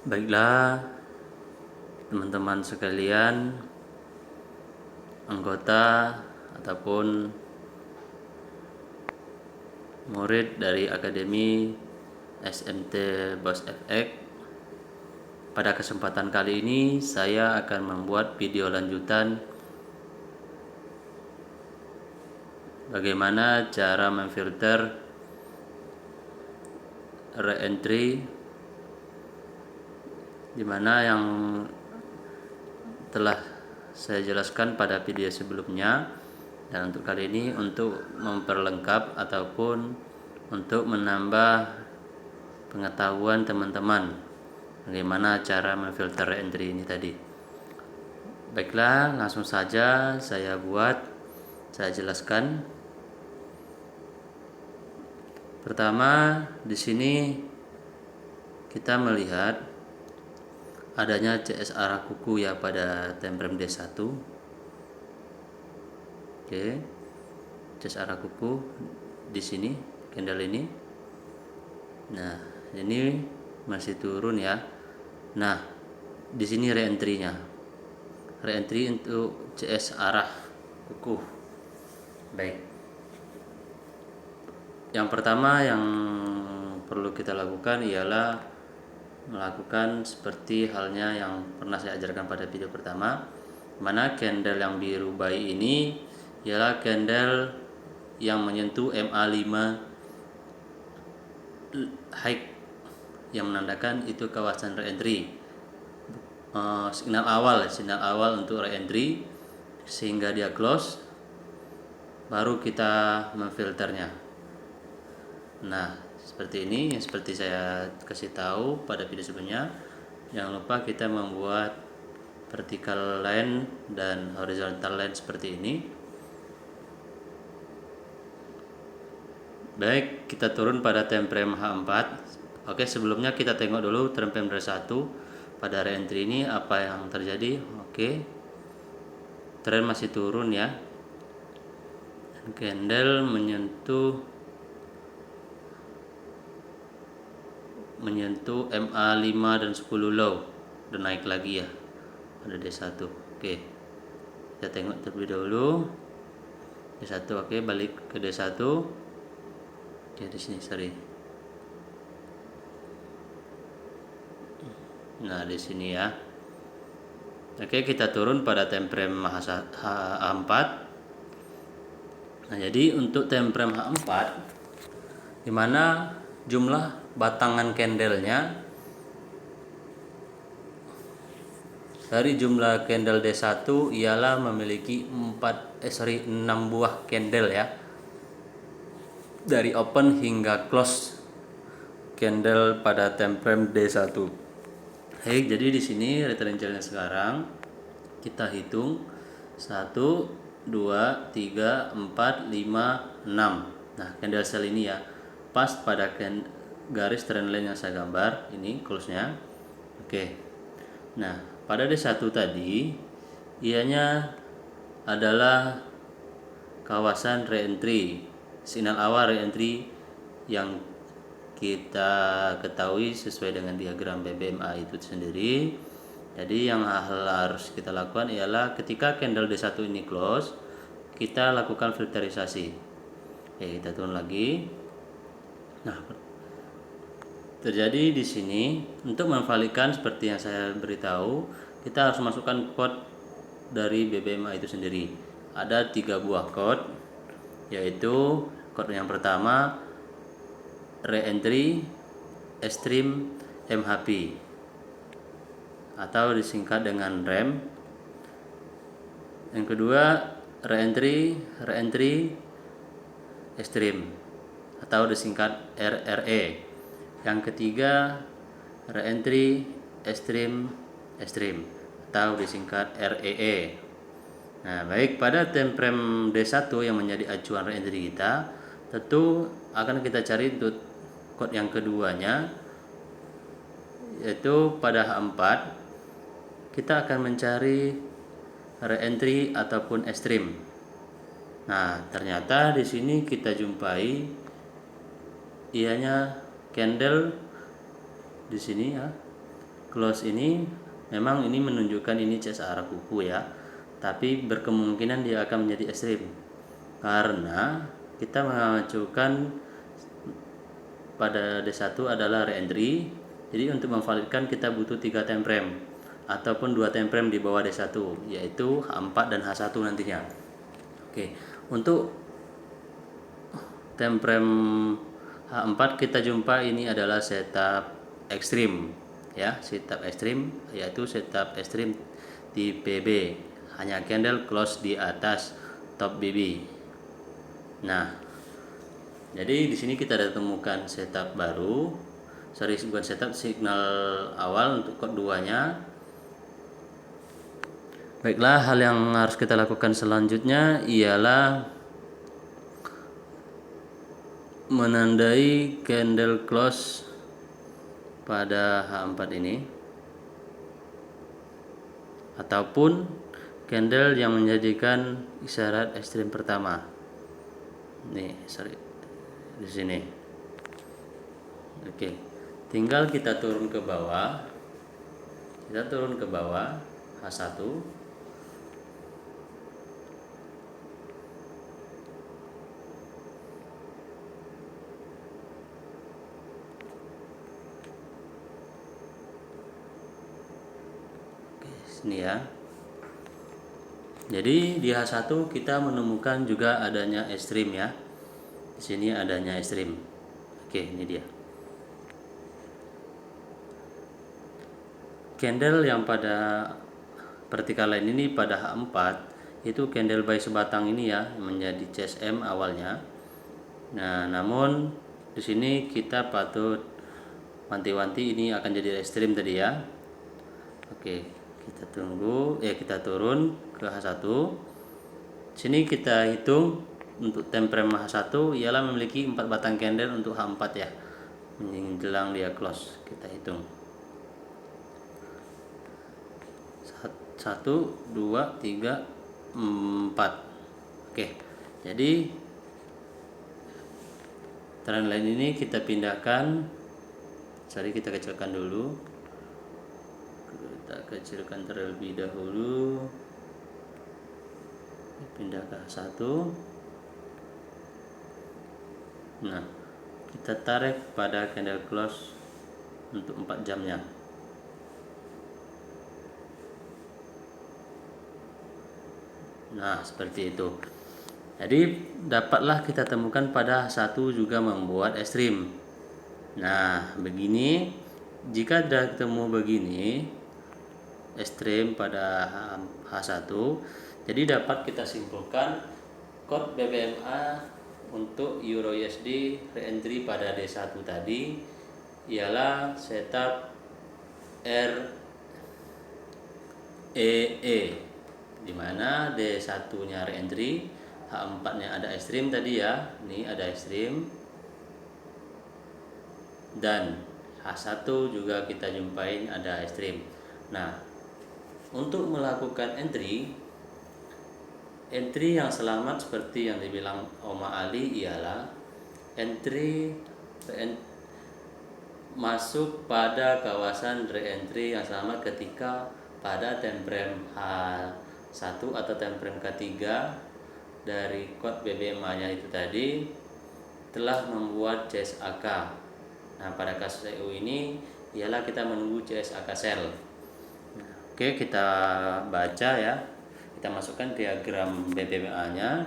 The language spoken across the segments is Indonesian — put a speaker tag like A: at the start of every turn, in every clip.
A: Baiklah, teman-teman sekalian, anggota ataupun murid dari Akademi SMT Bos FX. Pada kesempatan kali ini saya akan membuat video lanjutan bagaimana cara memfilter re-entry, dimana yang telah saya jelaskan pada video sebelumnya. Dan untuk kali ini untuk memperlengkap ataupun untuk menambah pengetahuan teman-teman bagaimana cara memfilter re-entry ini tadi. Baiklah, langsung saja saya jelaskan. Pertama, di sini kita melihat adanya CS arah kuku ya pada temprem D1. Oke. CS arah kuku di sini, candle ini. Nah, ini masih turun ya. Nah, di sini re-entry-nya. Re-entry untuk CS arah kuku. Baik. Yang pertama yang perlu kita lakukan ialah melakukan seperti halnya yang pernah saya ajarkan pada video pertama, mana candle yang biru bayi ini ialah candle yang menyentuh MA5 high, yang menandakan itu kawasan re-entry. Signal awal untuk re-entry, sehingga dia close, baru kita memfilternya. Nah, seperti ini, seperti saya kasih tahu pada video sebelumnya. Jangan lupa kita membuat vertical line dan horizontal line seperti ini. Baik, kita turun pada temprem H4. Oke, sebelumnya kita tengok dulu temprem D1 pada re-entry ini apa yang terjadi. Oke, tren masih turun ya. Candle menyentuh MA5 dan 10 low dan naik lagi ya pada D1. Oke, kita tengok terlebih dahulu D1. Oke, balik ke D1 ya, di sini sorry. Nah, di sini ya. Oke, kita turun pada temprem H4. Nah, jadi untuk temprem H4 dimana jumlah batangan candlenya dari jumlah candle D1 ialah memiliki 6 buah candle ya, dari open hingga close candle pada temprem D1. Hey, jadi di sini referensialnya sekarang kita hitung 1, 2, 3, 4, 5, 6. Nah, candle sel ini ya pas pada garis trendline yang saya gambar ini close-nya. Oke. Nah, pada D1 tadi ianya adalah kawasan re-entry, sinyal awal re-entry yang kita ketahui sesuai dengan diagram BBMA itu sendiri. Jadi yang harus kita lakukan ialah ketika candle D1 ini close, kita lakukan filterisasi. Oke, kita turun lagi. Nah, terjadi di sini untuk memvalikan seperti yang saya beritahu, kita harus masukkan code dari BBMA itu sendiri. Ada 3 buah code, yaitu code yang pertama re-entry extreme MHP atau disingkat dengan REM. Yang kedua re-entry extreme atau disingkat RRE. Yang ketiga re-entry extreme atau disingkat REE. Nah, baik, pada temprem D1 yang menjadi acuan re-entry kita, tentu akan kita cari untuk code yang keduanya, yaitu pada H4 kita akan mencari re-entry ataupun extreme. Nah, ternyata di sini kita jumpai ianya candle di sini ya, close ini memang ini menunjukkan ini CSR kuku ya, tapi berkemungkinan dia akan menjadi ekstrim karena kita mengacukan pada D1 adalah reentry. Jadi untuk memvalidkan kita butuh 3 time frame ataupun 2 time frame di bawah D1, yaitu H4 dan H1 nantinya. Oke, untuk time frame H4 kita jumpa ini adalah setup ekstrim ya, setup ekstrim yaitu setup ekstrim di PB, hanya candle close di atas top BB. Nah, jadi di sini kita ada temukan setup baru, bukan setup, signal awal untuk chord 2-nya. Baiklah, hal yang harus kita lakukan selanjutnya ialah menandai candle close pada H4 ini ataupun candle yang menjadikan isyarat ekstrim pertama. Nih, di sini. Oke. Tinggal kita turun ke bawah. Kita turun ke bawah H1. Sini ya. Jadi di H1 kita menemukan juga adanya ekstrim ya. Di sini adanya ekstrim. Oke, ini dia. Candle yang pada vertical line ini pada H4 itu candle buy sebatang ini ya, menjadi CSM awalnya. Nah, namun di sini kita patut wanti-wanti ini akan jadi ekstrim tadi ya. Oke. Kita tunggu, kita turun ke H1. Sini kita hitung untuk time frame H1 ialah memiliki 4 batang candle untuk H4 ya, menjelang dia close. Kita hitung 1, 2, 3, 4. Oke, jadi trendline ini kita pindahkan. Kita kecilkan dulu. Kita kecilkan terlebih dahulu, pindah ke H1. Nah, kita tarik pada candle close untuk 4 jamnya. Nah, seperti itu. Jadi dapatlah kita temukan pada H1 juga membuat ekstrim. Nah, begini, jika sudah ketemu begini ekstrim pada H1, jadi dapat kita simpulkan chord BBMA untuk Euro USD reentry pada D1 tadi ialah setup REE, di mana D1 nya reentry, H4 nya ada ekstrim tadi ya, ini ada ekstrim, dan H1 juga kita jumpain ada ekstrim. Nah, untuk melakukan entry yang selamat seperti yang dibilang Oma Ali ialah entry masuk pada kawasan reentry yang selamat ketika pada time frame H1 atau time frame ketiga dari chord BBMA-nya itu tadi telah membuat CSAK. Nah, pada kasus EU ini ialah kita menunggu CSAK sell. Oke, kita baca ya. Kita masukkan diagram BBMA-nya.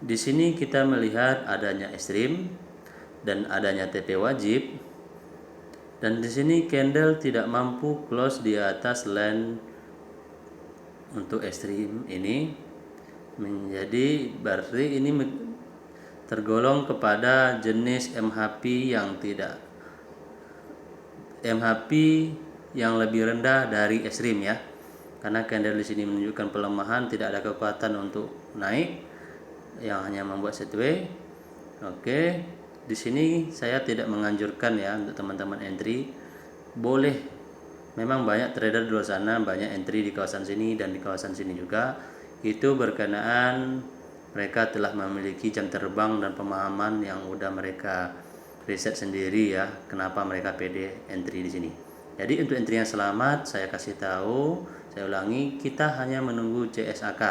A: Di sini kita melihat adanya ekstrim dan adanya TP wajib. Dan di sini candle tidak mampu close di atas line untuk ekstrim ini. Menjadi berarti ini tergolong kepada jenis MHP yang lebih rendah dari ekstrim ya, karena candle di sini menunjukkan pelemahan, tidak ada kekuatan untuk naik, yang hanya membuat sideways. Oke, di sini saya tidak menganjurkan ya untuk teman-teman entry. Boleh, memang banyak trader di luar sana banyak entry di kawasan sini dan di kawasan sini juga. Itu berkenaan mereka telah memiliki jam terbang dan pemahaman yang udah mereka riset sendiri ya, kenapa mereka pede entry di sini. Jadi untuk entry yang selamat saya kasih tahu, saya ulangi, kita hanya menunggu CSAK.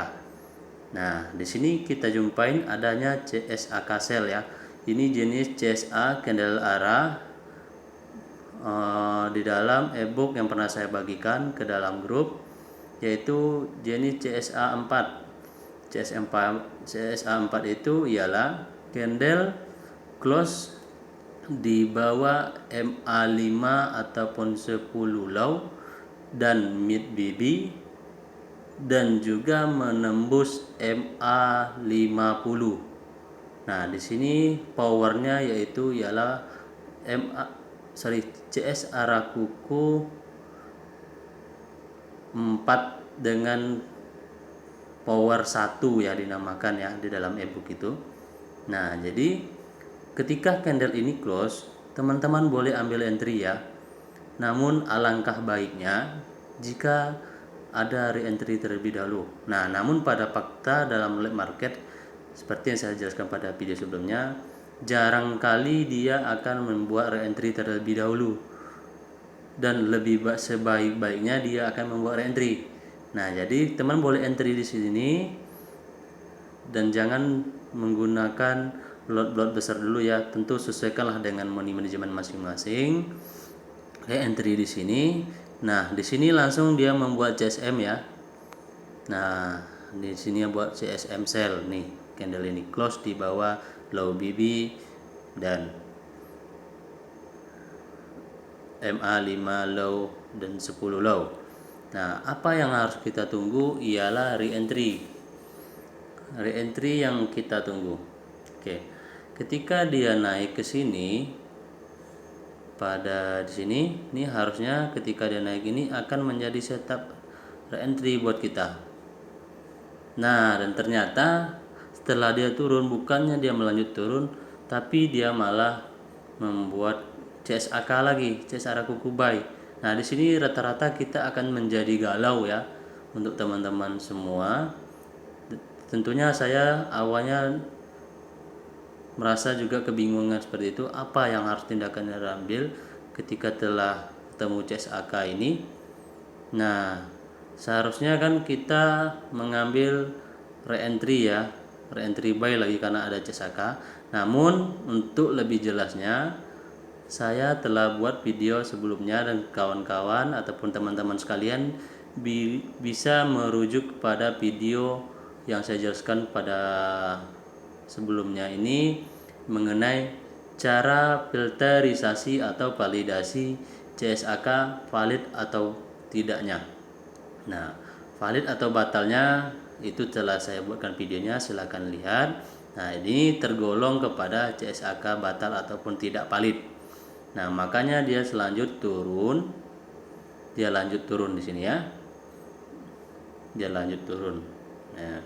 A: Nah, di sini kita jumpain adanya CSAK sel ya. Ini jenis CSA candle arah di dalam ebook yang pernah saya bagikan ke dalam grup, yaitu jenis CSA 4. CSA 4 itu ialah candle close di bawah MA5 ataupun 10 low dan mid BB, dan juga menembus MA50. Nah, di sini powernya yaitu ialah CS arah kuku 4 dengan power 1 ya dinamakan ya di dalam ebook itu. Nah, jadi ketika candle ini close, teman-teman boleh ambil entry ya. Namun alangkah baiknya jika ada re-entry terlebih dahulu. Nah, namun pada fakta dalam live market seperti yang saya jelaskan pada video sebelumnya, jarang kali dia akan membuat re-entry terlebih dahulu, dan lebih sebaik-baiknya dia akan membuat re-entry. Nah, jadi teman boleh entry di sini dan jangan menggunakan lot besar dulu ya. Tentu sesuaikanlah dengan money management masing-masing. Re-entry di sini. Nah, di sini langsung dia membuat CSM ya. Nah, di sini buat CSM sell nih. Candle ini close di bawah low BB dan MA5 low dan 10 low. Nah, apa yang harus kita tunggu ialah re-entry. Re-entry yang kita tunggu. Oke. Ketika dia naik ke sini pada di sini, ini harusnya ketika dia naik ini akan menjadi setup re-entry buat kita. Nah, dan ternyata setelah dia turun, bukannya dia melanjut turun, tapi dia malah membuat CSAK lagi, CSAK kuku buy. Nah, di sini rata-rata kita akan menjadi galau ya untuk teman-teman semua. Tentunya saya awalnya merasa juga kebingungan seperti itu, apa yang harus tindakan diambil ketika telah ketemu CSAK ini. Nah, seharusnya kan kita mengambil re-entry ya, re-entry buy lagi karena ada CSAK. Namun untuk lebih jelasnya saya telah buat video sebelumnya, dan kawan-kawan ataupun teman-teman sekalian bisa merujuk kepada video yang saya jelaskan pada sebelumnya ini mengenai cara filterisasi atau validasi CSAK valid atau tidaknya. Nah, valid atau batalnya itu telah saya buatkan videonya, silahkan lihat. Nah, ini tergolong kepada CSAK batal ataupun tidak valid. Nah, makanya dia selanjut turun. Dia lanjut turun di sini ya. Dia lanjut turun. Nah,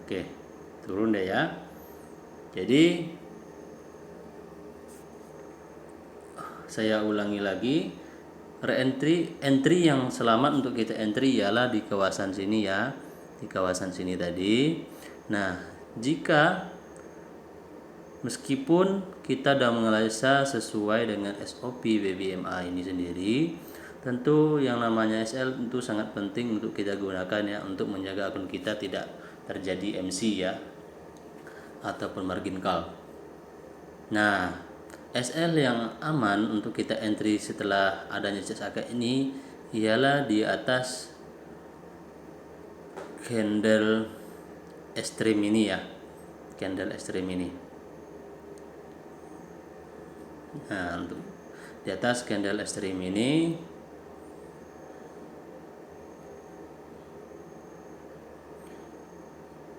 A: oke, turun deh ya. Jadi saya ulangi lagi, entry yang selamat untuk kita entry ialah di kawasan sini ya, di kawasan sini tadi. Nah, jika meskipun kita sudah menganalisa sesuai dengan SOP BBMA ini sendiri, tentu yang namanya SL tentu sangat penting untuk kita gunakan ya, untuk menjaga akun kita tidak terjadi MC ya ataupun margin call. Nah, SL yang aman untuk kita entry setelah adanya CSAK ini ialah di atas candle ekstrim ini ya, candle ekstrim ini. Nah, untuk di atas candle ekstrim ini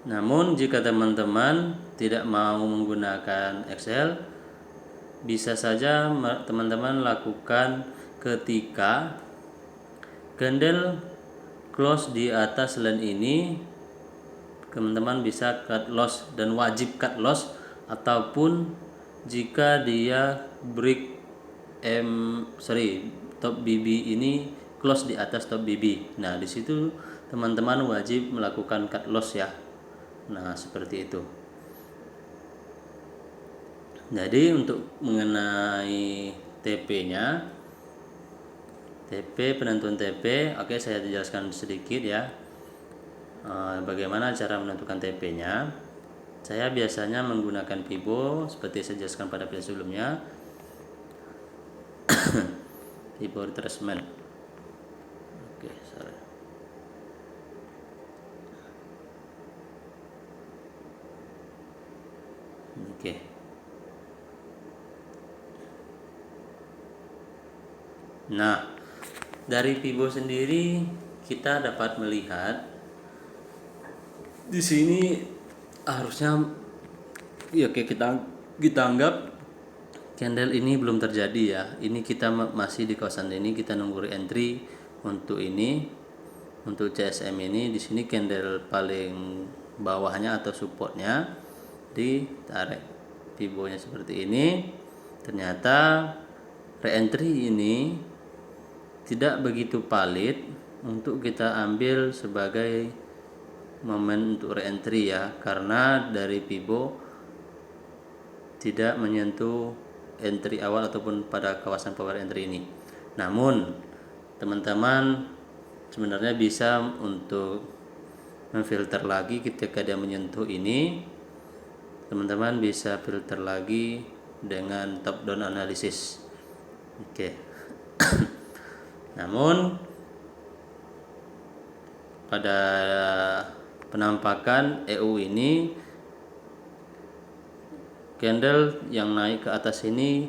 A: namun jika teman-teman tidak mau menggunakan Excel, bisa saja teman-teman lakukan ketika candle close di atas line ini, teman-teman bisa cut loss dan wajib cut loss, ataupun jika dia break top BB ini close di atas top BB. Nah, di situ teman-teman wajib melakukan cut loss ya. Nah, seperti itu. Jadi untuk mengenai TP-nya, TP, penentuan TP. Oke, saya jelaskan sedikit ya. Bagaimana cara menentukan TP-nya. Saya biasanya menggunakan Pibo seperti saya jelaskan pada video sebelumnya. Pibo retracement. Oke, sorry. Oke. Nah, dari Pibo sendiri kita dapat melihat di sini harusnya ya oke, kita anggap candle ini belum terjadi ya. Ini kita masih di kawasan ini, kita nunggu re-entry untuk ini, untuk CSM ini. Di sini candle paling bawahnya atau supportnya ditarik pibonya seperti ini. Ternyata re-entry ini tidak begitu valid untuk kita ambil sebagai momen untuk re-entry ya, karena dari Pibo tidak menyentuh entry awal ataupun pada kawasan power entry ini. Namun teman-teman sebenarnya bisa untuk memfilter lagi ketika dia menyentuh ini. Teman-teman bisa filter lagi dengan top down analysis. Oke. Namun pada penampakan EU ini candle yang naik ke atas ini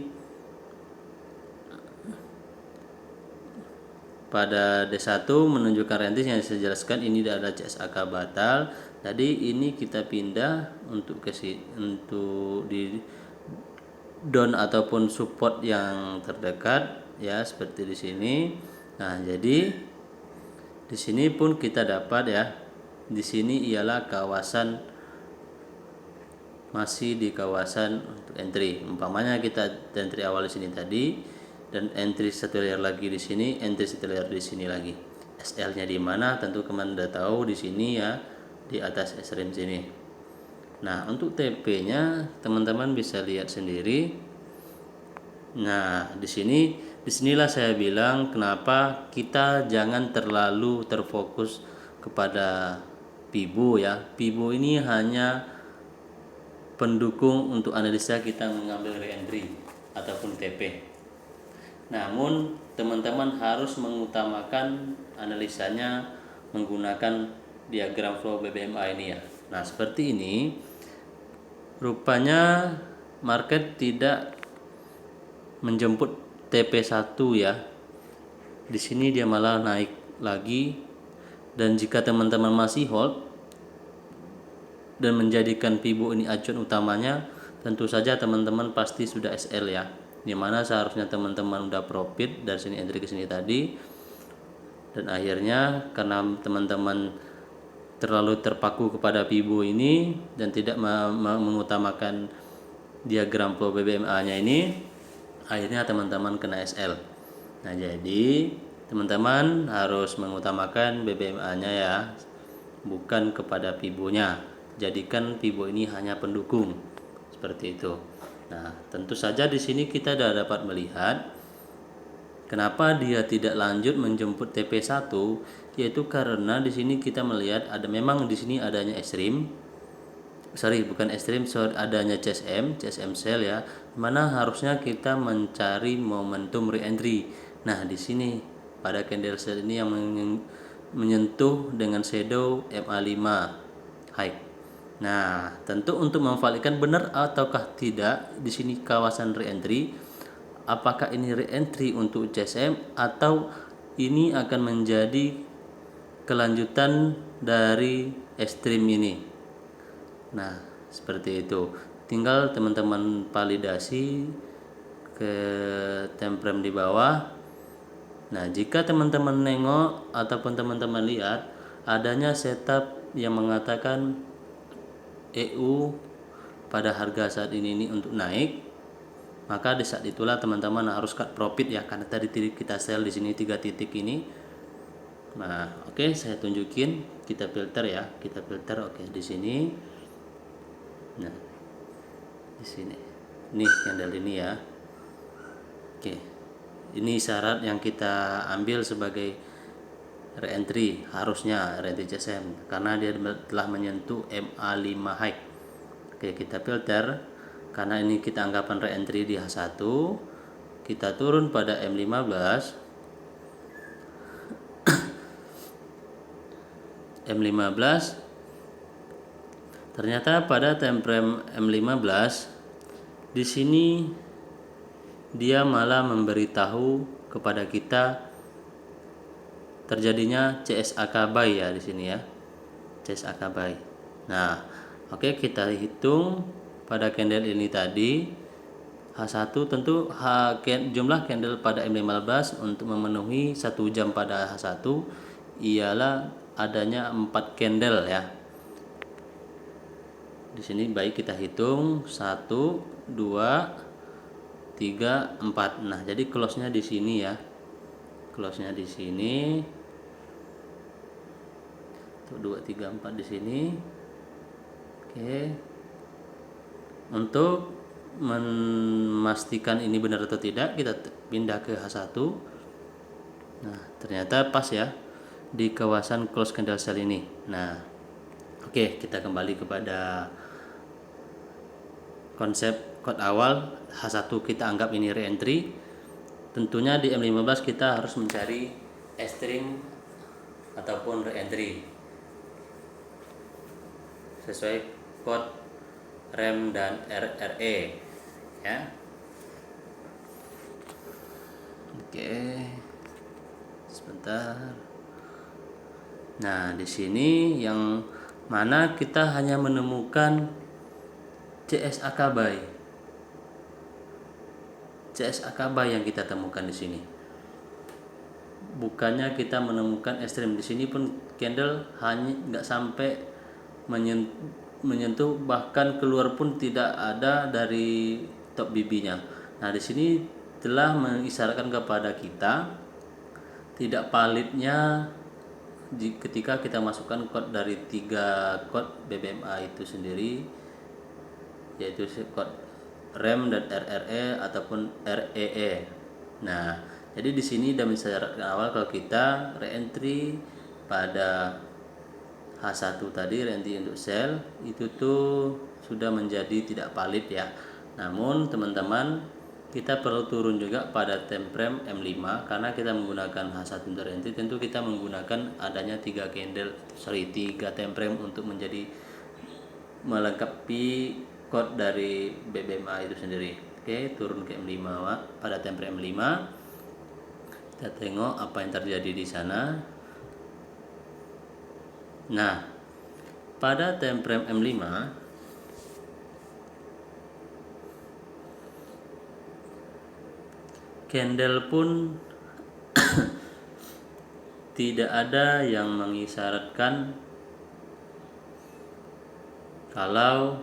A: pada D1 menunjukkan range yang saya jelaskan, ini ada CSAK batal. Jadi ini kita pindah untuk di down ataupun support yang terdekat ya, seperti di sini. Nah, jadi di sini pun kita dapat ya. Di sini ialah kawasan, masih di kawasan untuk entry. Umpamanya kita entry awal di sini tadi dan entry satu layer lagi di sini, entry satu layer di sini lagi. SL-nya di mana? Tentu kalian udah tahu di sini ya, di atas S-rim sini. Nah, untuk TP-nya teman-teman bisa lihat sendiri. Nah, disinilah saya bilang kenapa kita jangan terlalu terfokus kepada Pibo ya. Pibo ini hanya pendukung untuk analisa kita mengambil re-entry ataupun TP. Namun teman-teman harus mengutamakan analisanya menggunakan diagram flow BBMA ini ya. Nah, seperti ini. Rupanya market tidak menjemput TP1 ya. Di sini dia malah naik lagi, dan jika teman-teman masih hold dan menjadikan Pibo ini acuan utamanya, tentu saja teman-teman pasti sudah SL ya. Dimana seharusnya teman-teman udah profit dari sini entry ke sini tadi, dan akhirnya karena teman-teman terlalu terpaku kepada Pibo ini dan tidak mengutamakan diagram flow BBMA-nya ini, akhirnya teman-teman kena SL. Nah, jadi teman-teman harus mengutamakan BBMA-nya ya, bukan kepada Pibo-nya. Jadikan Pibo ini hanya pendukung, seperti itu. Nah, tentu saja di sini kita sudah dapat melihat kenapa dia tidak lanjut menjemput TP1, yaitu karena di sini kita melihat memang di sini adanya S-rim. Bukan S-rim, adanya CSM sell ya. Mana harusnya kita mencari momentum re-entry. Nah, di sini pada candle sell ini yang menyentuh dengan shadow MA5 high. Nah, tentu untuk memvalidikan benar ataukah tidak di sini kawasan re-entry, apakah ini re-entry untuk CSM atau ini akan menjadi kelanjutan dari S-stream ini. Nah, seperti itu. Tinggal teman-teman validasi ke time frame di bawah. Nah, jika teman-teman nengok ataupun teman-teman lihat adanya setup yang mengatakan EU pada harga saat ini untuk naik, maka di saat itulah teman-teman harus cut profit ya, karena tadi kita sell di sini 3 titik ini. Nah, oke, saya tunjukin, kita filter ya, oke di sini. Nah, di sini. Nih candle ini ya. Oke. Ini syarat yang kita ambil sebagai reentry, harusnya reentry CSM karena dia telah menyentuh MA5 high. Oke, kita filter karena ini kita anggapan reentry di H1. Kita turun pada M15. Ternyata pada time frame M15 di sini dia malah memberitahu kepada kita terjadinya CSAK buy ya di sini ya. CSAK buy. Nah, oke, kita hitung pada candle ini tadi H1 tentu jumlah candle pada M15 untuk memenuhi 1 jam pada H1 ialah adanya 4 candle ya. Di sini baik kita hitung 1 2 3 4. Nah, jadi close-nya di sini ya. Close-nya di sini. 1 2 3 4 di sini. Oke. Untuk memastikan ini benar atau tidak, kita pindah ke H1. Nah, ternyata pas ya di kawasan close candle sell ini. Nah, oke, kita kembali kepada konsep code awal. H1 kita anggap ini reentry. Tentunya di M15 kita harus mencari extreme ataupun reentry sesuai code REM dan RRE ya. Oke, sebentar. Nah, di sini yang mana kita hanya menemukan CSAK buy. CSAK buy yang kita temukan di sini. Bukannya kita menemukan ekstrem. Di sini pun candle hanya nggak sampai menyentuh, bahkan keluar pun tidak ada dari top BB-nya. Nah, di sini telah mengisyaratkan kepada kita tidak validnya ketika kita masukkan code dari 3 code BBMA itu sendiri, yaitu code REM dan RRE ataupun REE. Nah, jadi di sini sudah mensyaratkan awal kalau kita reentry pada H1 tadi, reentry untuk sell itu tuh sudah menjadi tidak valid ya. Namun teman-teman, kita perlu turun juga pada time frame M5 karena kita menggunakan H1 untuk reentry, tentu kita menggunakan adanya 3 time frame untuk menjadi melengkapi code dari BBMA itu sendiri. Oke, turun ke M5 pada time frame M5. Kita tengok apa yang terjadi di sana. Nah, pada time frame M5 candle pun tidak ada yang mengisyaratkan kalau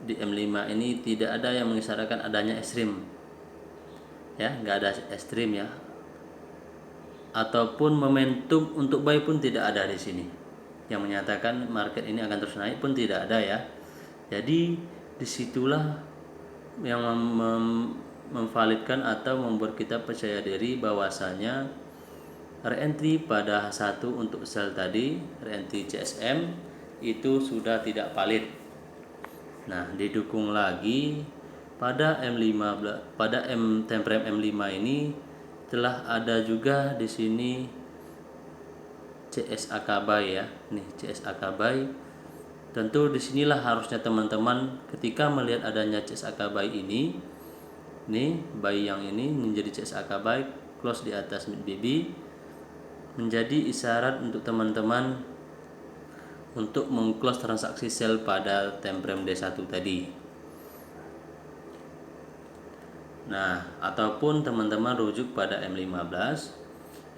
A: di M5 ini tidak ada yang mengisyaratkan adanya ekstrim ya, nggak ada ekstrim ya, ataupun momentum untuk buy pun tidak ada di sini yang menyatakan market ini akan terus naik pun tidak ada ya. Jadi disitulah yang memvalidkan atau membuat kita percaya diri bahwasanya reentry pada H1 untuk sell tadi, reentry CSM itu sudah tidak valid. Nah, didukung lagi pada M5, pada time frame M5 ini telah ada juga di sini CSAK buy ya. Nih, CSAK buy. Tentu disinilah harusnya teman-teman ketika melihat adanya CSAK buy ini, nih buy yang ini menjadi CSAK buy close di atas mid BB, menjadi isyarat untuk teman-teman untuk mengclose transaksi sell pada time frame D1 tadi. Nah, ataupun teman-teman rujuk pada M15.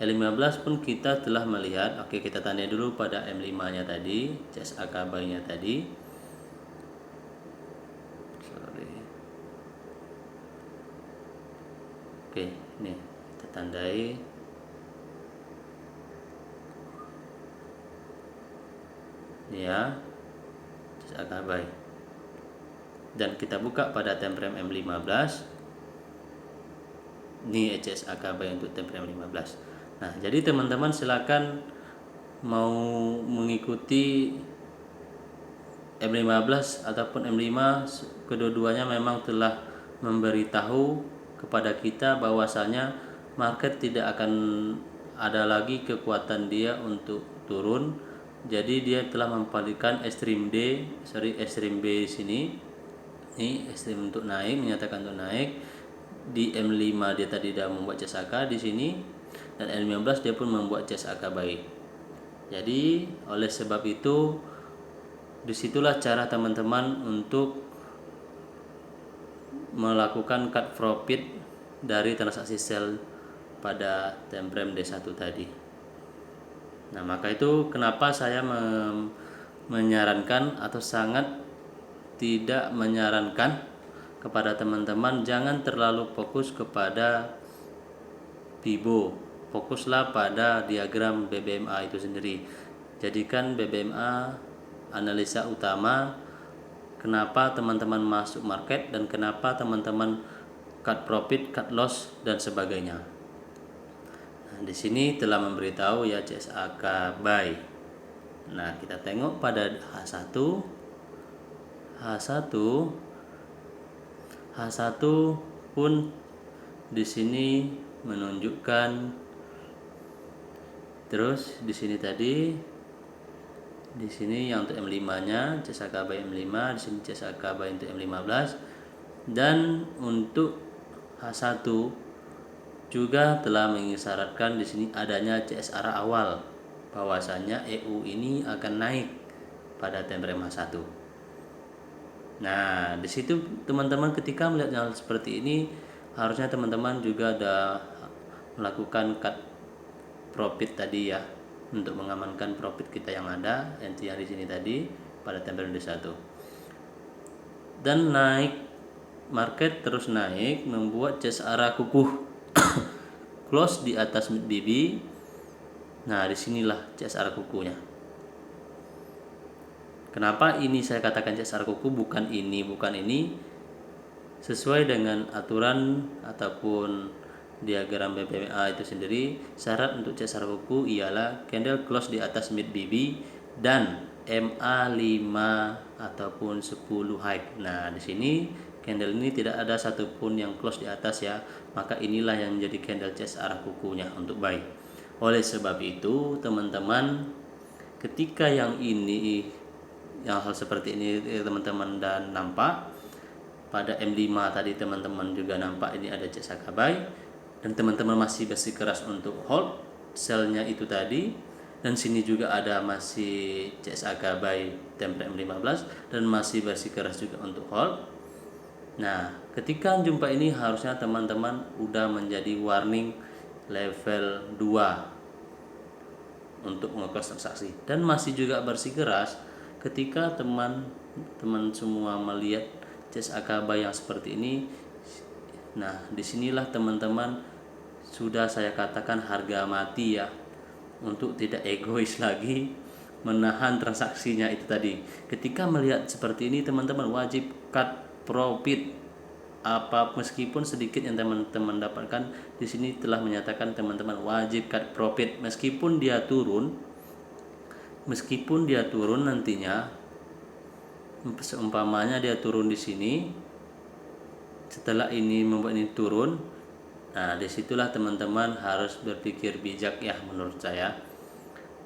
A: M15 pun kita telah melihat, oke, kita tanda dulu pada M5 nya tadi, CSAK buy nya tadi. Oke, ini kita tandai. Ini ya, CSAK buy. Dan kita buka pada time frame M15. Ini CSAK BAI untuk temper M15. Nah, jadi teman-teman silakan mau mengikuti M15 ataupun M5, kedua-duanya memang telah memberitahu kepada kita bahwasanya market tidak akan ada lagi kekuatan dia untuk turun. Jadi dia telah mempastikan ekstrim B sini. Ini ekstrim untuk naik, menyatakan untuk naik. Di M5 dia tadi sudah membuat CSAK di sini, dan M15 dia pun membuat CSAK baik. Jadi oleh sebab itu disitulah cara teman-teman untuk melakukan cut profit dari transaksi sell pada time frame D1 tadi. Nah, maka itu kenapa saya menyarankan atau sangat tidak menyarankan kepada teman-teman jangan terlalu fokus kepada Fibo. Fokuslah pada diagram BBMA itu sendiri. Jadikan BBMA analisa utama kenapa teman-teman masuk market dan kenapa teman-teman cut profit, cut loss dan sebagainya. Nah, di sini telah memberitahu ya CSAK buy. Nah, kita tengok pada H1. H1 pun di sini menunjukkan terus di sini tadi. Di sini yang untuk M5-nya CSAK buy M5, di sini CSAK buy untuk M15, dan untuk H1 juga telah mengisyaratkan di sini adanya CSR awal bahwasanya EU ini akan naik pada time frame H1. Nah, di situ teman-teman ketika melihat hal seperti ini harusnya teman-teman juga ada melakukan cut profit tadi ya, untuk mengamankan profit kita yang ada yang di sini tadi pada time frame D1. Dan naik, market terus naik membuat CSR kukuh close di atas BB. Nah, disinilah CSR kukuhnya. Kenapa ini saya katakan CSR kukuh, bukan ini sesuai dengan aturan ataupun diagram BPMA itu sendiri. Syarat untuk CSR kukuh ialah candle close di atas mid BB dan MA5 ataupun 10 high. Nah, di sini candle ini tidak ada satupun yang close di atas ya. Maka inilah yang menjadi candle CSR kukuhnya untuk buy. Oleh sebab itu, teman-teman, ketika yang hal seperti ini teman-teman dan nampak pada M5 tadi teman-teman juga nampak ini ada CSAK buy dan teman-teman masih bersikeras untuk hold sell-nya itu tadi, dan sini juga ada masih CSAK buy template M15 dan masih bersikeras juga untuk hold. Nah, ketika jumpa ini harusnya teman-teman udah menjadi warning level 2 untuk melakukan transaksi dan masih juga bersikeras ketika teman-teman semua melihat CSAK buy yang seperti ini. Nah, disinilah teman-teman sudah saya katakan harga mati ya, untuk tidak egois lagi menahan transaksinya itu tadi. Ketika melihat seperti ini teman-teman wajib cut profit apa meskipun sedikit yang teman-teman dapatkan. Di sini telah menyatakan teman-teman wajib cut profit meskipun dia turun nantinya, seumpamanya dia turun di sini setelah ini membuat ini turun. Nah, disitulah teman-teman harus berpikir bijak ya menurut saya,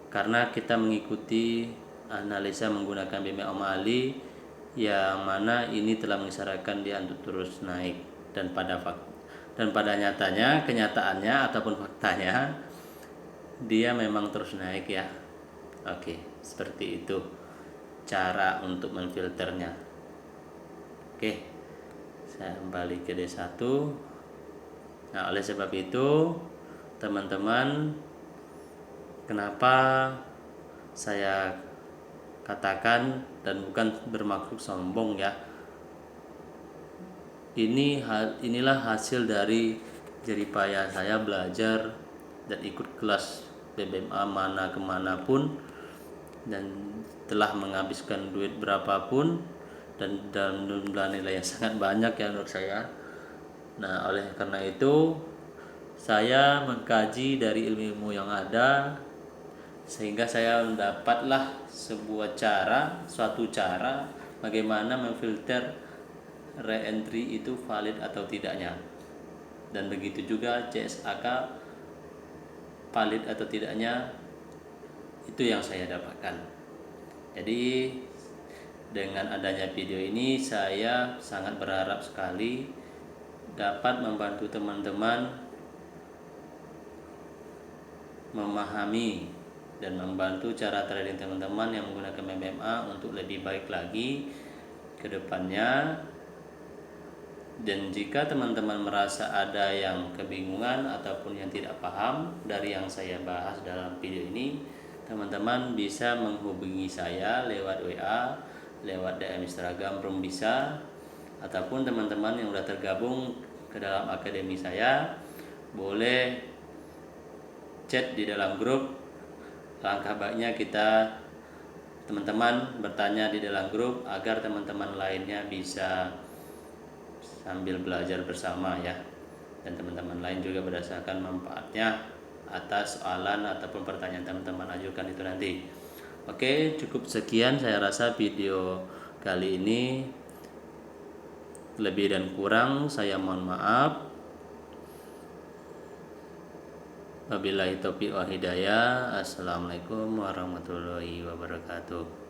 A: karena kita mengikuti analisa menggunakan BMA O'Malley yang mana ini telah mengisyaratkan dia untuk terus naik, dan pada kenyataannya ataupun faktanya dia memang terus naik ya. Oke, seperti itu cara untuk memfilternya. Oke, saya kembali ke D1. Nah, oleh sebab itu teman-teman, kenapa saya katakan dan bukan bermaksud sombong ya, inilah hasil dari jeripaya saya belajar dan ikut kelas BBMA mana kemanapun, dan telah menghabiskan duit berapapun dan jumlah nilai yang sangat banyak ya menurut saya. Nah, oleh karena itu Saya mengkaji dari ilmu-ilmu yang ada sehingga saya mendapatlah suatu cara bagaimana memfilter re-entry itu valid atau tidaknya. Dan begitu juga CSAK valid atau tidaknya, itu yang saya dapatkan. Jadi dengan adanya video ini saya sangat berharap sekali dapat membantu teman-teman memahami dan membantu cara trading teman-teman yang menggunakan MMA untuk lebih baik lagi ke depannya. Dan jika teman-teman merasa ada yang kebingungan ataupun yang tidak paham dari yang saya bahas dalam video ini, teman-teman bisa menghubungi saya lewat WA, lewat DM Instagram pun bisa, ataupun teman-teman yang sudah tergabung ke dalam akademi saya boleh chat di dalam grup. Langkah baiknya kita teman-teman bertanya di dalam grup agar teman-teman lainnya bisa sambil belajar bersama ya, dan teman-teman lain juga berdasarkan manfaatnya atas soalan ataupun pertanyaan teman-teman ajukan itu nanti. Oke, cukup sekian saya rasa video kali ini. Lebih dan kurang saya mohon maaf. Wabillahi taufiq wal hidayah. Assalamualaikum warahmatullahi wabarakatuh.